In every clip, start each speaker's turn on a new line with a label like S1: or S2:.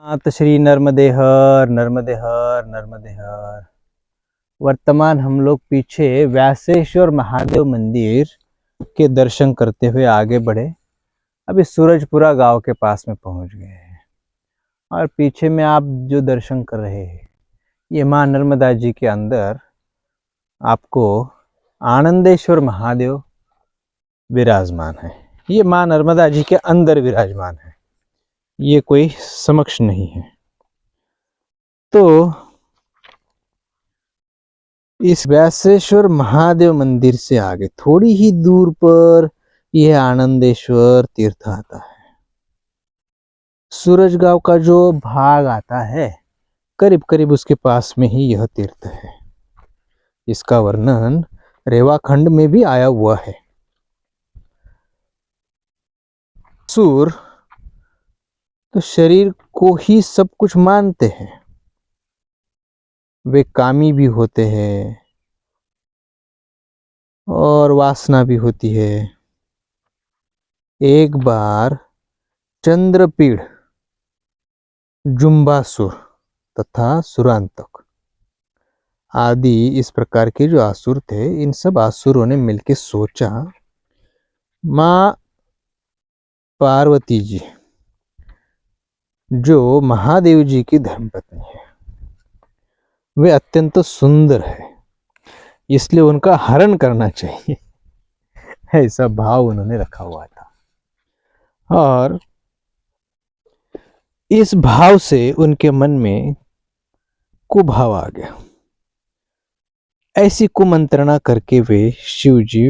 S1: मात श्री नर्मदे हर नर्मदे हर नर्मदे हर। वर्तमान हम लोग पीछे व्यासेश्वर महादेव मंदिर के दर्शन करते हुए आगे बढ़े। अभी सूरजपुरा गांव के पास में पहुंच गए हैं और पीछे में आप जो दर्शन कर रहे हैं ये माँ नर्मदा जी के अंदर आपको आनंदेश्वर महादेव विराजमान है। ये माँ नर्मदा जी के अंदर विराजमान है, ये कोई समक्ष नहीं है। तो इस व्यासेश्वर महादेव मंदिर से आगे थोड़ी ही दूर पर यह आनंदेश्वर तीर्थ आता है। सूरजगांव का जो भाग आता है करीब करीब उसके पास में ही यह तीर्थ है। इसका वर्णन रेवाखंड में भी आया हुआ है। असुर तो शरीर को ही सब कुछ मानते हैं, वे कामी भी होते हैं और वासना भी होती है। एक बार चंद्रपीड़, जुम्बासुर तथा सुरांतक आदि इस प्रकार के जो असुर थे, इन सब असुरों ने मिलकर सोचा मां पार्वती जी जो महादेव जी की धर्मपत्नी है, वे अत्यंत सुंदर है, इसलिए उनका हरण करना चाहिए, ऐसा भाव उन्होंने रखा हुआ था। और इस भाव से उनके मन में कुभाव आ गया। ऐसी कुमंत्रणा करके वे शिव जी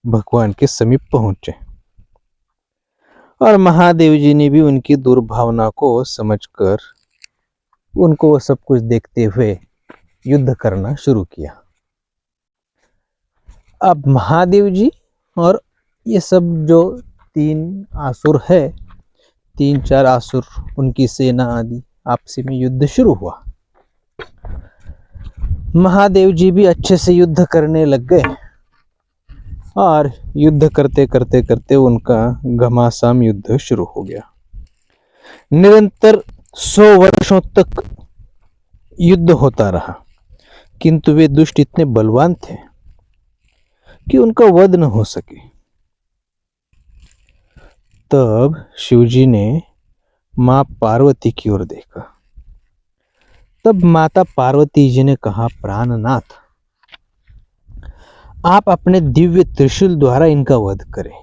S1: भगवान के समीप पहुंचे और महादेव जी ने भी उनकी दुर्भावना को समझकर उनको वो सब कुछ देखते हुए युद्ध करना शुरू किया। अब महादेव जी और ये सब जो तीन असुर है, तीन चार असुर, उनकी सेना आदि आपसी में युद्ध शुरू हुआ। महादेव जी भी अच्छे से युद्ध करने लग गए और युद्ध करते करते करते उनका घमासान युद्ध शुरू हो गया। निरंतर 100 वर्षों तक युद्ध होता रहा, किंतु वे दुष्ट इतने बलवान थे कि उनका वध न हो सके। तब शिवजी ने मां पार्वती की ओर देखा। तब माता पार्वती जी ने कहा, प्राणनाथ, आप अपने दिव्य त्रिशूल द्वारा इनका वध करें।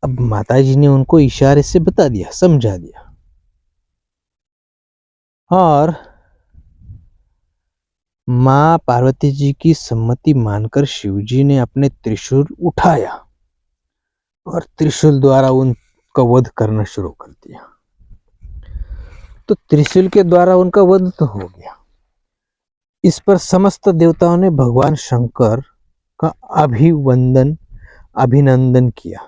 S1: अब माता जी ने उनको इशारे से बता दिया, समझा दिया और मां पार्वती जी की सम्मति मानकर शिवजी ने अपने त्रिशूल उठाया और त्रिशूल द्वारा उनका वध करना शुरू कर दिया। तो त्रिशूल के द्वारा उनका वध तो हो गया। इस पर समस्त देवताओं ने भगवान शंकर का अभिनंदन किया,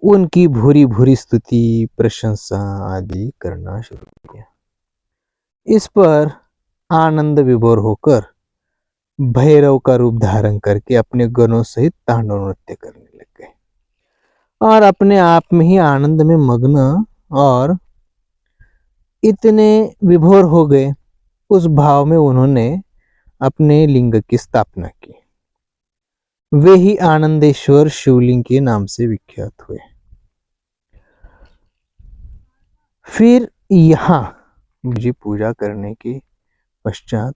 S1: उनकी भूरी भूरी स्तुति प्रशंसा आदि करना शुरू किया। इस पर आनंद विभोर होकर भैरव का रूप धारण करके अपने गणों सहित तांडव नृत्य करने लग गए और अपने आप में ही आनंद में मग्न और इतने विभोर हो गए, उस भाव में उन्होंने अपने लिंग की स्थापना की। वे ही आनंदेश्वर शिवलिंग के नाम से विख्यात हुए। फिर यहाँ जी पूजा करने के पश्चात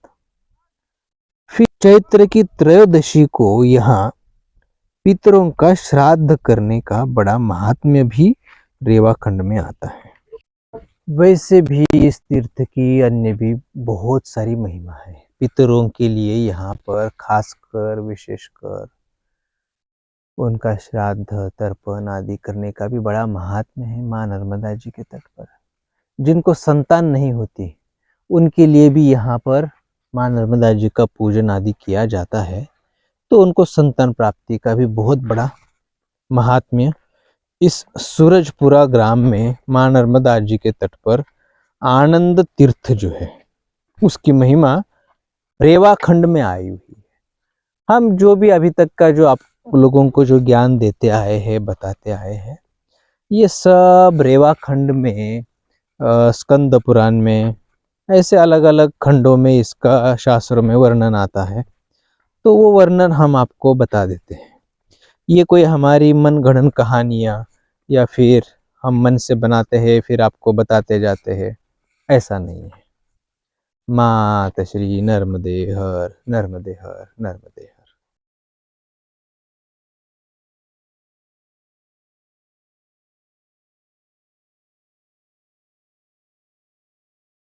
S1: फिर चैत्र की त्रयोदशी को यहाँ पितरों का श्राद्ध करने का बड़ा महात्म्य भी रेवाखंड में आता है। वैसे भी इस तीर्थ की अन्य भी बहुत सारी महिमा है। पितरों के लिए यहाँ पर खासकर विशेषकर उनका श्राद्ध तर्पण आदि करने का भी बड़ा महात्म्य है। माँ नर्मदा जी के तट पर जिनको संतान नहीं होती उनके लिए भी यहाँ पर माँ नर्मदा जी का पूजन आदि किया जाता है, तो उनको संतान प्राप्ति का भी बहुत बड़ा महात्म्य इस सूरजपुरा ग्राम में माँ नर्मदा जी के तट पर आनंद तीर्थ जो है उसकी महिमा रेवाखंड में आई हुई है। हम जो भी अभी तक का जो आप लोगों को जो ज्ञान देते आए हैं, बताते आए हैं, ये सब रेवा खंड में, स्कंद पुराण में, ऐसे अलग अलग खंडों में इसका शास्त्रों में वर्णन आता है। तो वो वर्णन हम आपको बता देते हैं। ये कोई हमारी मनगढ़ंत कहानियाँ या फिर हम मन से बनाते हैं फिर आपको बताते जाते हैं, ऐसा नहीं है। मात श्री नर्मदे हर, नर्मदे हर, नर्मदे हर।